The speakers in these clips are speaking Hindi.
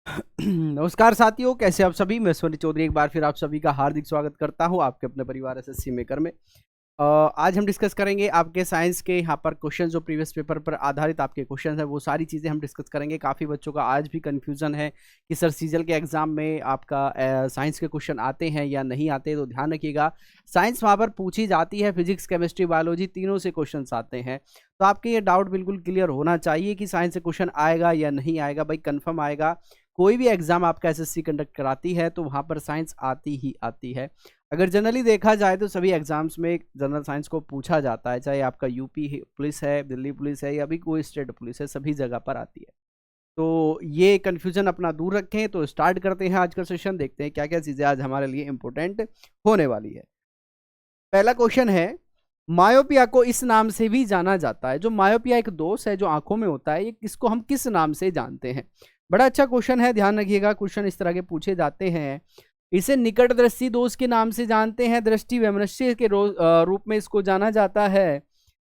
नमस्कार साथियों, कैसे आप सभी। मैं स्वनी चौधरी एक बार फिर आप सभी का हार्दिक स्वागत करता हूं आपके अपने परिवार एसएससी मेकर में। आज हम डिस्कस करेंगे आपके साइंस के यहाँ पर क्वेश्चन जो प्रीवियस पेपर पर आधारित आपके क्वेश्चन है, वो सारी चीज़ें हम डिस्कस करेंगे। काफ़ी बच्चों का आज भी कन्फ्यूजन है कि सर सीजल के एग्जाम में आपका साइंस के क्वेश्चन आते हैं या नहीं आते, तो ध्यान रखिएगा। साइंस वहाँ पर पूछी जाती है, फिजिक्स केमिस्ट्री बायोलॉजी तीनों से क्वेश्चन आते हैं। तो आपके ये डाउट बिल्कुल क्लियर होना चाहिए कि साइंस से क्वेश्चन आएगा या नहीं आएगा। भाई कंफर्म आएगा। कोई भी एग्जाम आपका एसएससी कंडक्ट कराती है तो वहाँ पर साइंस आती ही आती है। अगर जनरली देखा जाए तो सभी एग्जाम्स में जनरल साइंस को पूछा जाता है, चाहे आपका यूपी पुलिस है, दिल्ली पुलिस है या भी कोई स्टेट पुलिस है, सभी जगह पर आती है। तो ये कन्फ्यूजन अपना दूर रखें। तो स्टार्ट करते हैं आज का सेशन, देखते हैं क्या क्या चीज़ें आज हमारे लिए इंपॉर्टेंट होने वाली है। पहला क्वेश्चन है, मायोपिया को इस नाम से भी जाना जाता है। जो मायोपिया एक दोष है जो आंखों में होता है, ये किसको हम किस नाम से जानते हैं। बड़ा अच्छा क्वेश्चन है, ध्यान रखिएगा। क्वेश्चन इस तरह के पूछे जाते हैं। इसे निकट दृष्टि दोष के नाम से जानते हैं, दृष्टि वैमनस्य के रूप में इसको जाना जाता है,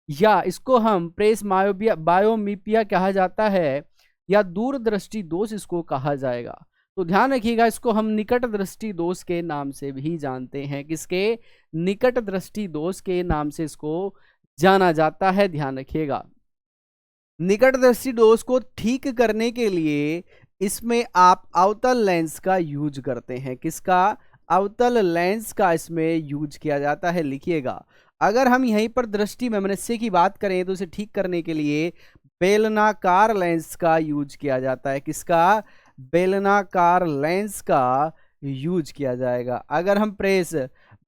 या इसको हम प्रेस मायोपिया बायोमीपिया कहा जाता है, या दूरदृष्टि दोष इसको कहा जाएगा। तो ध्यान रखिएगा, इसको हम निकट दृष्टि दोष के नाम से भी जानते हैं। किसके? निकट दृष्टि दोष के नाम से इसको जाना जाता है, ध्यान रखिएगा। निकट दृष्टि दोष को ठीक करने के लिए इसमें आप अवतल लेंस का यूज करते हैं। किसका? अवतल लेंस का इसमें यूज किया जाता है, लिखिएगा। अगर हम यहीं पर दृष्टि वैमनस्य की बात करें तो इसे ठीक करने के लिए बेलनाकार लेंस का यूज किया जाता है। किसका? बेलनाकार लेंस का यूज किया जाएगा। अगर हम प्रेस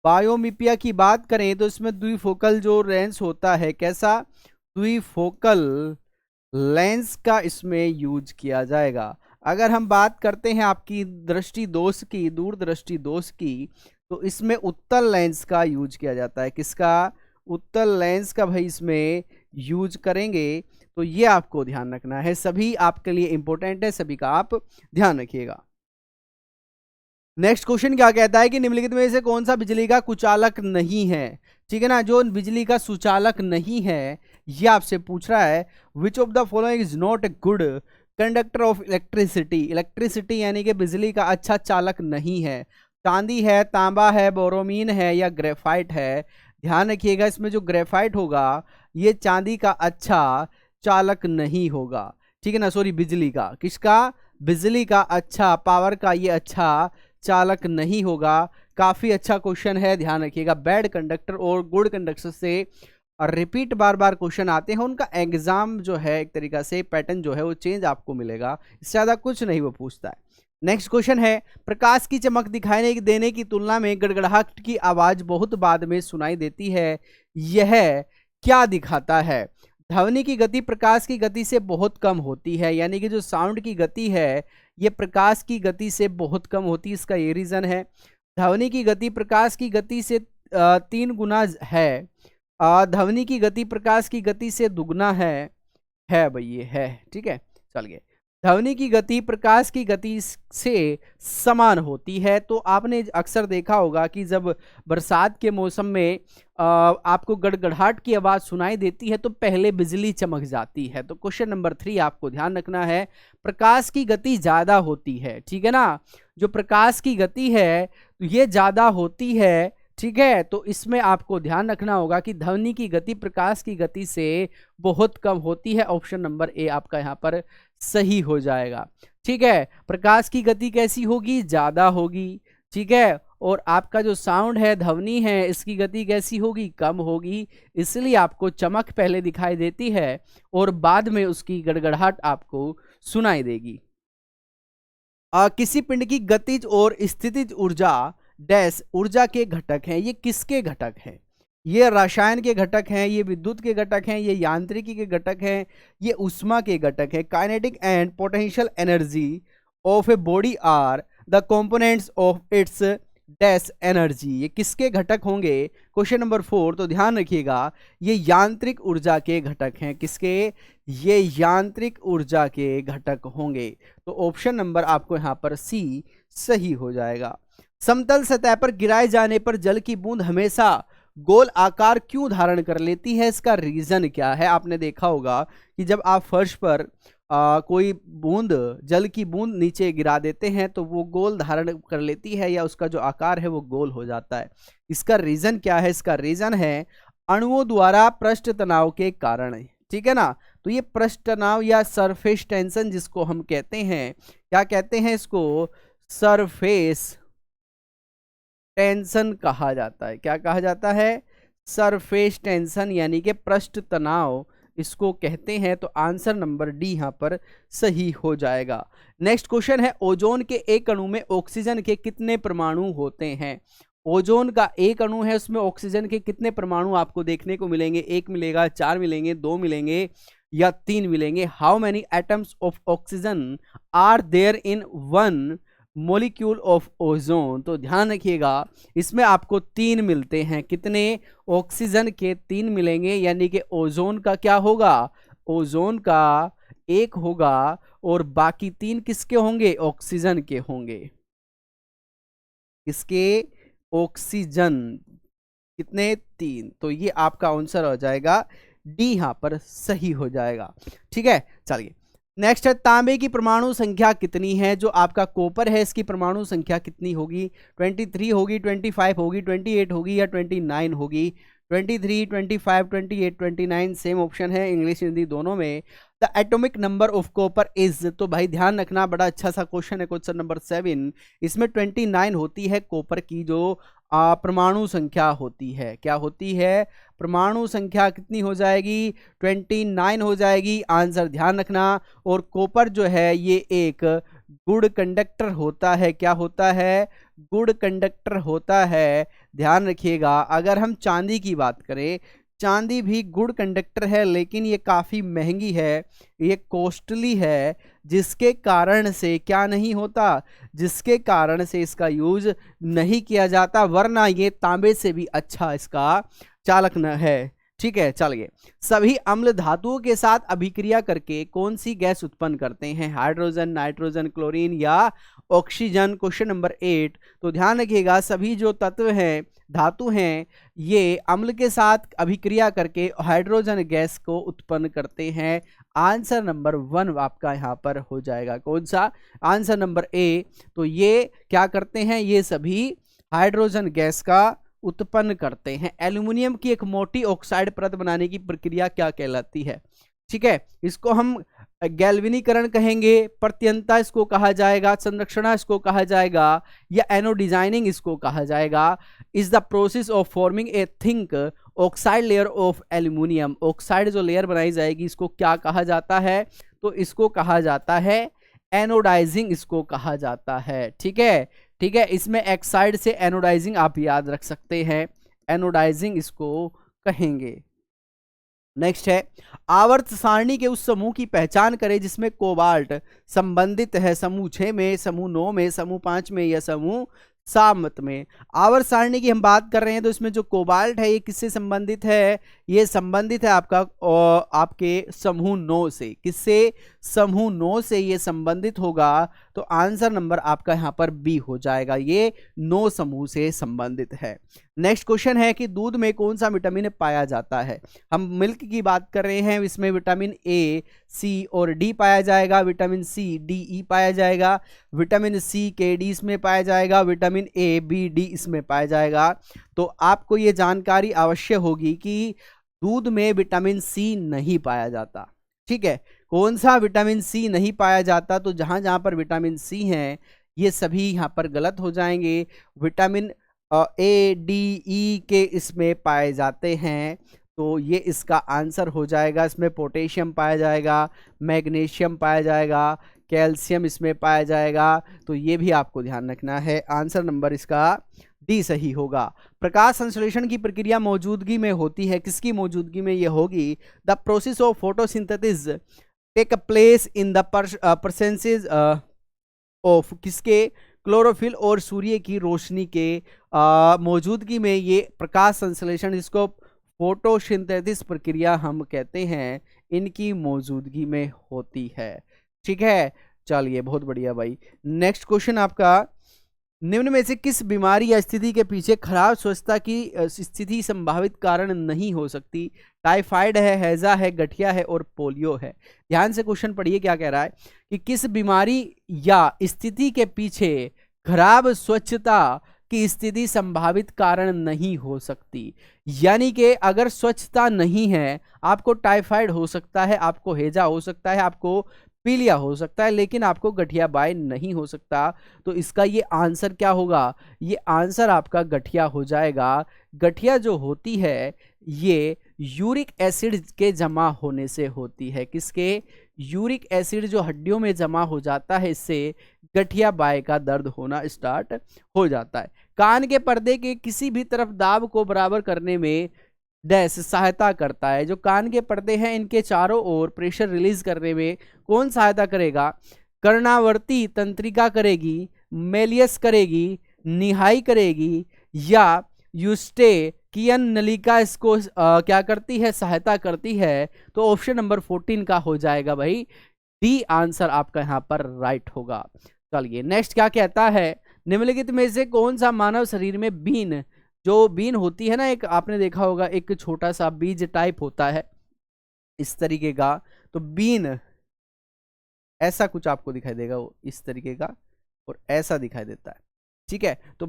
बायोमिपिया की बात करें तो इसमें द्विफोकल जो लेंस होता है, कैसा? द्विफोकल लेंस का इसमें यूज किया जाएगा। अगर हम बात करते हैं आपकी दृष्टि दोष की, दूरदृष्टि दोष की, तो इसमें उत्तल लेंस का यूज किया जाता है। किसका? उत्तल लेंस का भाई इसमें यूज करेंगे। तो ये आपको ध्यान रखना है, सभी आपके लिए इंपॉर्टेंट है, सभी का आप ध्यान रखिएगा। नेक्स्ट क्वेश्चन क्या कहता है कि निम्नलिखित में से कौन सा बिजली का कुचालक नहीं है। ठीक है ना, जो बिजली का सुचालक नहीं है ये आपसे पूछ रहा है। Which of the following is not a good conductor of electricity. Electricity यानी कि बिजली का अच्छा चालक नहीं है। चांदी है, तांबा है, बोरोमीन है या ग्रेफाइट है। ध्यान रखिएगा, इसमें जो ग्रेफाइट होगा ये चांदी का अच्छा चालक नहीं होगा। ठीक है ना, सॉरी, बिजली का। किसका? बिजली का अच्छा, पावर का ये अच्छा चालक नहीं होगा। काफी अच्छा क्वेश्चन है, ध्यान रखिएगा। बैड कंडक्टर और गुड कंडक्टर से रिपीट बार बार क्वेश्चन आते हैं, उनका एग्जाम जो है एक तरीका से पैटर्न जो है वो चेंज आपको मिलेगा, इससे ज्यादा कुछ नहीं वो पूछता है। नेक्स्ट क्वेश्चन है, प्रकाश की चमक दिखाई देने की तुलना में गड़गड़ाहट की आवाज बहुत बाद में सुनाई देती है। यह क्या दिखाता है? ध्वनि की गति प्रकाश की गति से बहुत कम होती है, यानी कि जो साउंड की गति है ये प्रकाश की गति से बहुत कम होती है। इसका ये रीजन है। ध्वनि की गति प्रकाश की गति से 3 गुना है। ध्वनि की गति प्रकाश की गति से दुगना है भाई, ये है। ठीक है, चल गए। ध्वनि की गति प्रकाश की गति से समान होती है। तो आपने अक्सर देखा होगा कि जब बरसात के मौसम में आपको गड़गड़ाहट की आवाज सुनाई देती है तो पहले बिजली चमक जाती है। तो क्वेश्चन नंबर 3 आपको ध्यान रखना है, प्रकाश की गति ज्यादा होती है। ठीक है ना, जो प्रकाश की गति है तो ये ज्यादा होती है। ठीक है, तो इसमें आपको ध्यान रखना होगा कि ध्वनि की गति प्रकाश की गति से बहुत कम होती है। ऑप्शन नंबर ए आपका यहाँ पर सही हो जाएगा। ठीक है, प्रकाश की गति कैसी होगी? ज्यादा होगी। ठीक है, और आपका जो साउंड है, ध्वनि है, इसकी गति कैसी होगी? कम होगी। इसलिए आपको चमक पहले दिखाई देती है और बाद में उसकी गड़गड़ाहट आपको सुनाई देगी। किसी पिंड की गतिज और स्थितिज ऊर्जा डैश ऊर्जा के घटक हैं। ये किसके घटक हैं? ये रसायन के घटक हैं, ये विद्युत के घटक हैं, ये यांत्रिकी के घटक हैं, ये ऊष्मा के घटक हैं। Kinetic and potential energy of a body are the components of its dash energy. ये किसके घटक होंगे? Question number 4। तो ध्यान रखिएगा, ये यांत्रिक ऊर्जा के घटक हैं। किसके? ये यांत्रिक ऊर्जा के घटक होंगे। तो ऑप्शन नंबर आपको यहाँ पर सी सही हो जाएगा। समतल सतह पर गिराए जाने पर जल की बूंद हमेशा गोल आकार क्यों धारण कर लेती है? इसका रीजन क्या है? आपने देखा होगा कि जब आप फर्श पर कोई बूंद, जल की बूंद नीचे गिरा देते हैं तो वो गोल धारण कर लेती है या उसका जो आकार है वो गोल हो जाता है। इसका रीजन क्या है? इसका रीजन है अणुओं द्वारा पृष्ठ तनाव के कारण। ठीक है ना। तो ये पृष्ठ तनाव या सरफेस टेंशन जिसको हम कहते हैं, क्या कहते हैं इसको? सरफेस टेंशन कहा जाता है। क्या कहा जाता है? सरफेस टेंशन यानी कि पृष्ठ तनाव इसको कहते हैं। तो आंसर नंबर डी यहां पर सही हो जाएगा। नेक्स्ट क्वेश्चन है, ओजोन के एक अणु में ऑक्सीजन के कितने परमाणु होते हैं? ओजोन का एक अणु है, उसमें ऑक्सीजन के कितने परमाणु आपको देखने को मिलेंगे? 1 मिलेगा, 4 मिलेंगे, 2 मिलेंगे या 3 मिलेंगे? How many atoms of oxygen are there in one molecule of ozone? तो ध्यान रखिएगा, इसमें आपको 3 मिलते हैं। कितने? ऑक्सीजन के 3 मिलेंगे, यानी कि ओजोन का क्या होगा? ओजोन का 1 होगा और बाकी 3 किसके होंगे? ऑक्सीजन के होंगे। किसके? ऑक्सीजन। कितने? 3। तो ये आपका आंसर हो जाएगा डी, यहां पर सही हो जाएगा। ठीक है, चलिए नेक्स्ट है, तांबे की परमाणु संख्या कितनी है? जो आपका कॉपर है इसकी परमाणु संख्या कितनी होगी? 23 होगी, 25 होगी, 28 होगी या 29 होगी? 23, 25, 28, 29 सेम ऑप्शन है इंग्लिश हिंदी दोनों में। The atomic number of copper is, तो भाई ध्यान रखना, बड़ा अच्छा सा क्वेश्चन है, क्वेश्चन नंबर 7। इसमें 29 होती है कॉपर की जो परमाणु संख्या होती है। क्या होती है? परमाणु संख्या कितनी हो जाएगी? 29 हो जाएगी। आंसर ध्यान रखना। और कॉपर जो है ये एक गुड कंडक्टर होता है। क्या होता है? गुड कंडक्टर होता है। ध्यान रखिएगा। अगर हम चांदी की बात करें, चांदी भी गुड कंडक्टर है, लेकिन ये काफ़ी महंगी है, ये कॉस्टली है, जिसके कारण से क्या नहीं होता? जिसके कारण से इसका यूज नहीं किया जाता, वरना ये तांबे से भी अच्छा इसका चालक न है। ठीक है, चलिए, सभी अम्ल धातुओं के साथ अभिक्रिया करके कौन सी गैस उत्पन्न करते हैं? हाइड्रोजन, नाइट्रोजन, क्लोरीन या ऑक्सीजन? Question number 8। तो ध्यान रखिएगा, सभी जो तत्व हैं, धातु हैं, ये अम्ल के साथ अभिक्रिया करके हाइड्रोजन गैस को उत्पन्न करते हैं। आंसर नंबर 1 आपका यहाँ पर हो जाएगा। कौन सा? Answer number A. तो ये क्या करते हैं? ये सभी हाइड्रोजन गैस का उत्पन्न करते हैं। एल्यूमिनियम की एक मोटी ऑक्साइड परत बनाने की प्रक्रिया क्या कहलाती है? ठीक है, इसको हम गैल्वेनीकरण कहेंगे, प्रत्यंता इसको कहा जाएगा, संरक्षणा इसको कहा जाएगा, या एनोडिजाइनिंग इसको कहा जाएगा। Is the process of forming a think oxide layer of aluminium. Oxide जो लेयर बनाई जाएगी इसको क्या कहा जाता है? तो इसको कहा जाता है एनोडाइजिंग, इसको कहा जाता है। ठीक है, ठीक है, इसमें एक्साइड से एनोडाइजिंग आप याद रख सकते हैं, एनोडाइजिंग इसको कहेंगे। नेक्स्ट है, आवर्त सारणी के उस समूह की पहचान करें जिसमें कोबाल्ट संबंधित है। समूह 6 में, समूह 9 में, समूह 5 में या समूह 7 में। आवर्त सारणी की हम बात कर रहे हैं तो इसमें जो कोबाल्ट है ये किससे संबंधित है? ये संबंधित है आपका आपके समूह 9 से। किससे? समूह 9 से ये संबंधित होगा। तो आंसर नंबर आपका यहाँ पर बी हो जाएगा, ये 9 समूह से संबंधित है। नेक्स्ट क्वेश्चन है कि दूध में कौन सा विटामिन पाया जाता है? हम मिल्क की बात कर रहे हैं, इसमें विटामिन ए, सी और डी पाया जाएगा। विटामिन सी, डी, ई पाया जाएगा। विटामिन सी, के, डी इसमें पाया जाएगा। विटामिन ए, बी, डी इसमें पाया जाएगा। तो आपको ये जानकारी अवश्य होगी कि दूध में विटामिन सी नहीं पाया जाता। ठीक है, कौन सा विटामिन सी नहीं पाया जाता? तो जहां जहां पर विटामिन सी है ये सभी यहाँ पर गलत हो जाएंगे। विटामिन ए, डी, ई के इसमें पाए जाते हैं, तो ये इसका आंसर हो जाएगा। इसमें पोटेशियम पाया जाएगा, मैग्नीशियम पाया जाएगा, कैल्शियम इसमें पाया जाएगा। तो ये भी आपको ध्यान रखना है। आंसर नंबर इसका डी सही होगा। प्रकाश संश्लेषण की प्रक्रिया मौजूदगी में होती है, किसकी मौजूदगी में ये होगी? The process of photosynthesis take place in the presence of किसके? क्लोरोफिल और सूर्य की रोशनी के मौजूदगी में ये प्रकाश संश्लेषण, जिसको फोटोसिंथेसिस प्रक्रिया हम कहते हैं, इनकी मौजूदगी में होती है। ठीक है, चलिए बहुत बढ़िया भाई। नेक्स्ट क्वेश्चन आपका निम्न में से किस बीमारी या स्थिति के पीछे खराब स्वच्छता की स्थिति संभावित कारण नहीं हो सकती? टाइफाइड है, हैजा है, गठिया है और पोलियो है। ध्यान से क्वेश्चन पढ़िए क्या कह रहा है कि किस बीमारी या स्थिति के पीछे खराब स्वच्छता की स्थिति संभावित कारण नहीं हो सकती। यानी कि अगर स्वच्छता नहीं है, आपको टाइफाइड हो सकता है, आपको हैजा हो सकता है, आपको पीलिया हो सकता है, लेकिन आपको गठिया बाय नहीं हो सकता। तो इसका ये आंसर क्या होगा? ये आंसर आपका गठिया हो जाएगा। गठिया जो होती है ये यूरिक एसिड के जमा होने से होती है। किसके? यूरिक एसिड जो हड्डियों में जमा हो जाता है, इससे गठिया बाय का दर्द होना स्टार्ट हो जाता है। कान के पर्दे के किसी भी तरफ दाब को बराबर करने में डैश सहायता करता है। जो कान के पर्दे हैं इनके चारों ओर प्रेशर रिलीज करने में कौन सहायता करेगा? कर्णावर्ती तंत्रिका करेगी, मेलियस करेगी, निहाई करेगी या यूस्टेकियन नलिका इसको क्या करती है? सहायता करती है। तो ऑप्शन नंबर 14 का हो जाएगा भाई डी आंसर आपका यहाँ पर राइट होगा। चलिए नेक्स्ट क्या कहता है? निम्नलिखित में से कौन सा मानव शरीर में बीन, जो बीन होती है ना, एक आपने देखा होगा एक छोटा सा बीज टाइप होता है इस तरीके का, तो बीन ऐसा कुछ आपको दिखाई देगा, वो इस तरीके का और ऐसा दिखाई देता है। ठीक है, तो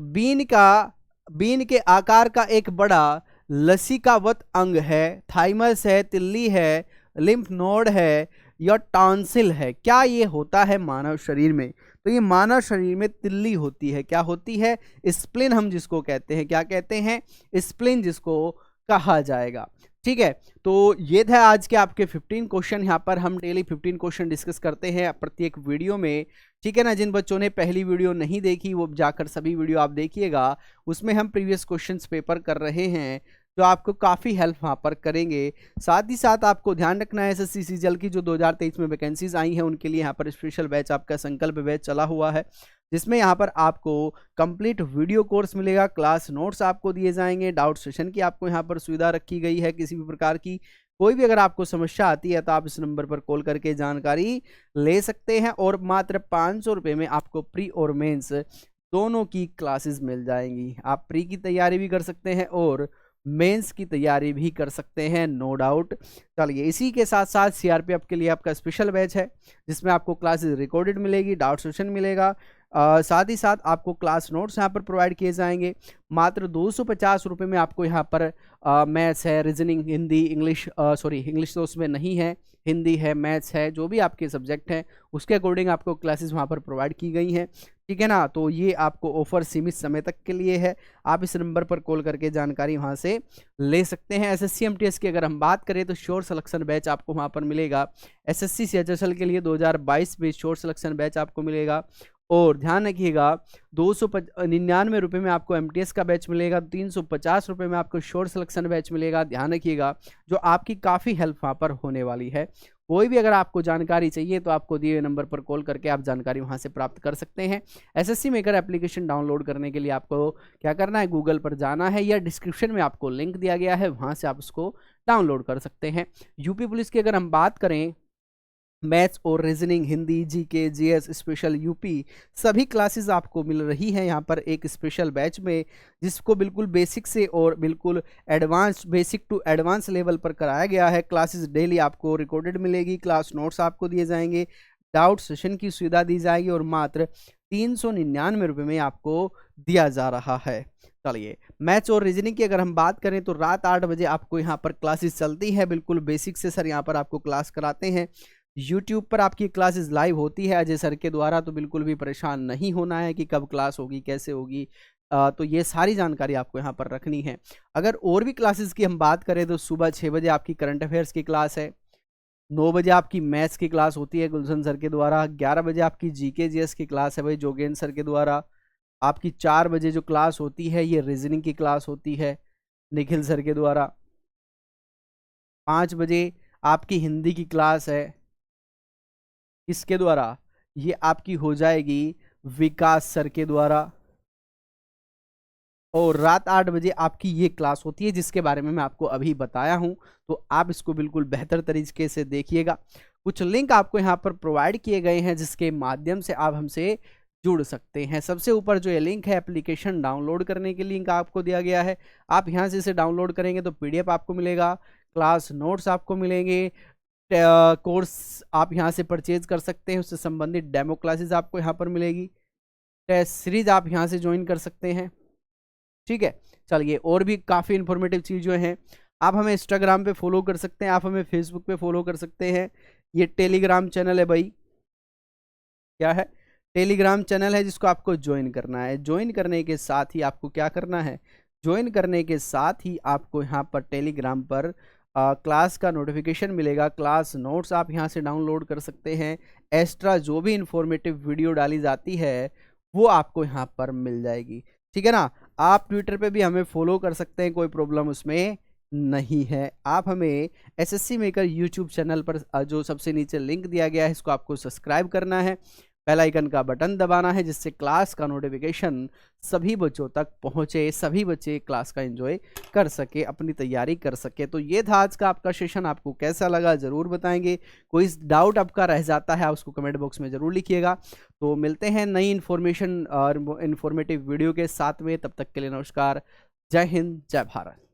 बीन के आकार का एक बड़ा लसिकावत अंग है, थाइमस है, तिल्ली है, लिम्फ नोड है या टॉन्सिल है। क्या ये होता है मानव शरीर में? तो ये मानव शरीर में तिल्ली होती है। क्या होती है? स्प्लिन हम जिसको कहते हैं। क्या कहते हैं? स्प्लिन जिसको कहा जाएगा। ठीक है, तो ये था आज के आपके 15 क्वेश्चन। यहाँ पर हम डेली 15 क्वेश्चन डिस्कस करते हैं प्रत्येक वीडियो में। ठीक है ना, जिन बच्चों ने पहली वीडियो नहीं देखी वो जाकर सभी वीडियो आप देखिएगा, उसमें हम प्रीवियस क्वेश्चंस पेपर कर रहे हैं जो आपको काफ़ी हेल्प वहाँ पर करेंगे। साथ ही साथ आपको ध्यान रखना है एसएससी सीजीएल की जो 2023 में वैकेंसीज आई हैं उनके लिए यहाँ पर स्पेशल बैच आपका संकल्प बैच चला हुआ है, जिसमें यहाँ पर आपको कंप्लीट वीडियो कोर्स मिलेगा, क्लास नोट्स आपको दिए जाएंगे, डाउट सेशन की आपको यहाँ पर सुविधा रखी गई है। किसी भी प्रकार की कोई भी अगर आपको समस्या आती है तो आप इस नंबर पर कॉल करके जानकारी ले सकते हैं और मात्र 500 रुपये में आपको प्री और मेंस दोनों की क्लासेस मिल जाएंगी। आप प्री की तैयारी भी कर सकते हैं और मेंस की तैयारी भी कर सकते हैं, नो डाउट। चलिए इसी के साथ साथ सीआरपीएफ के लिए आपका स्पेशल बैच है जिसमें आपको क्लासेस रिकॉर्डेड मिलेगी, डाउट सेशन मिलेगा, साथ ही साथ आपको क्लास नोट्स यहाँ पर प्रोवाइड किए जाएंगे। मात्र 250 रुपये में आपको यहाँ पर मैथ्स है, रीजनिंग, हिंदी, इंग्लिश, इंग्लिश तो उसमें नहीं है, हिंदी है, मैथ्स है, जो भी आपके सब्जेक्ट हैं उसके अकॉर्डिंग आपको क्लासेस वहाँ पर प्रोवाइड की गई हैं। ठीक है ना, तो ये आपको ऑफर सीमित समय तक के लिए है। आप इस नंबर पर कॉल करके जानकारी वहाँ से ले सकते हैं। एसएससी एमटीएस की अगर हम बात करें तो श्योर सिलेक्शन बैच आपको वहाँ पर मिलेगा। एसएससी सीएचएसएल के लिए 2022 में श्योर सिलेक्शन बैच आपको मिलेगा। और ध्यान रखिएगा 299 रुपये में आपको एमटीएस का बैच मिलेगा, 350 रुपये में आपको श्योर सिलेक्शन बैच मिलेगा। ध्यान रखिएगा, जो आपकी काफ़ी हेल्प वहाँ पर होने वाली है। कोई भी अगर आपको जानकारी चाहिए तो आपको दिए हुए नंबर पर कॉल करके आप जानकारी वहाँ से प्राप्त कर सकते हैं। एसएससी मेकर एप्लीकेशन डाउनलोड करने के लिए आपको क्या करना है, गूगल पर जाना है या डिस्क्रिप्शन में आपको लिंक दिया गया है, वहाँ से आप उसको डाउनलोड कर सकते हैं। यूपी पुलिस की अगर हम बात करें, मैथ्स और reasoning, Hindi, GK, GS, special UP सभी क्लासेस आपको मिल रही हैं यहाँ पर एक स्पेशल बैच में, जिसको बिल्कुल बेसिक से और बिल्कुल advance, basic to advance level पर कराया गया है। क्लासेस डेली आपको रिकॉर्डेड मिलेगी, क्लास नोट्स आपको दिए जाएंगे, डाउट सेशन की सुविधा दी जाएगी और मात्र 399 रुपये में आपको दिया जा रहा है। चलिए मैथ्स और रीजनिंग की अगर हम बात करें तो रात 8 बजे आपको यहाँ पर क्लासेस चलती है, बिल्कुल बेसिक से सर यहाँ पर आपको क्लास कराते हैं। यूट्यूब पर आपकी क्लासेस लाइव होती है अजय सर के द्वारा, तो बिल्कुल भी परेशान नहीं होना है कि कब क्लास होगी, कैसे होगी। तो ये सारी जानकारी आपको यहाँ पर रखनी है। अगर और भी क्लासेस की हम बात करें तो सुबह 6 बजे आपकी करंट अफेयर्स की क्लास है, 9 बजे आपकी मैथ्स की क्लास होती है गुलशन सर के द्वारा, 11 बजे आपकी जीके जीएस की क्लास है भाई जोगेंद्र सर के द्वारा, आपकी 4 बजे जो क्लास होती है ये रीजनिंग की क्लास होती है निखिल सर के द्वारा, 5 बजे आपकी हिंदी की क्लास है, इसके द्वारा ये आपकी हो जाएगी विकास सर के द्वारा, और रात 8 बजे आपकी ये क्लास होती है जिसके बारे में मैं आपको अभी बताया हूं। तो आप इसको बिल्कुल बेहतर तरीके से देखिएगा। कुछ लिंक आपको यहाँ पर प्रोवाइड किए गए हैं जिसके माध्यम से आप हमसे जुड़ सकते हैं। सबसे ऊपर जो ये लिंक है एप्लीकेशन डाउनलोड करने के लिंक आपको दिया गया है, आप यहाँ से इसे डाउनलोड करेंगे तो पीडीएफ आपको मिलेगा, क्लास नोट्स आपको मिलेंगे, कोर्स आप यहाँ से परचेज कर सकते हैं, उससे संबंधित डेमो क्लासेस आपको यहाँ पर मिलेगी, टेस्ट सीरीज आप यहाँ से ज्वाइन कर सकते हैं। ठीक है, चलिए और भी काफ़ी इंफॉर्मेटिव चीज़ें हैं। आप हमें इंस्टाग्राम पे फॉलो कर सकते हैं, आप हमें फेसबुक पे फॉलो कर सकते हैं। ये टेलीग्राम चैनल है भाई, क्या है, टेलीग्राम चैनल है जिसको आपको ज्वाइन करना है। ज्वाइन करने के साथ ही आपको क्या करना है, ज्वाइन करने के साथ ही आपको यहाँ पर टेलीग्राम पर क्लास का नोटिफिकेशन मिलेगा, क्लास नोट्स आप यहाँ से डाउनलोड कर सकते हैं, एक्स्ट्रा जो भी इंफॉर्मेटिव वीडियो डाली जाती है वो आपको यहाँ पर मिल जाएगी। ठीक है ना, आप ट्विटर पे भी हमें फॉलो कर सकते हैं, कोई प्रॉब्लम उसमें नहीं है। आप हमें एसएससी मेकर यूट्यूब चैनल पर जो सबसे नीचे लिंक दिया गया है इसको आपको सब्सक्राइब करना है, बेल आइकन का बटन दबाना है, जिससे क्लास का नोटिफिकेशन सभी बच्चों तक पहुंचे, सभी बच्चे क्लास का एंजॉय कर सके, अपनी तैयारी कर सके। तो ये था आज का आपका सेशन, आपको कैसा लगा ज़रूर बताएंगे। कोई डाउट आपका रह जाता है उसको कमेंट बॉक्स में ज़रूर लिखिएगा। तो मिलते हैं नई इन्फॉर्मेशन और इन्फॉर्मेटिव वीडियो के साथ में, तब तक के लिए नमस्कार, जय हिंद, जय भारत।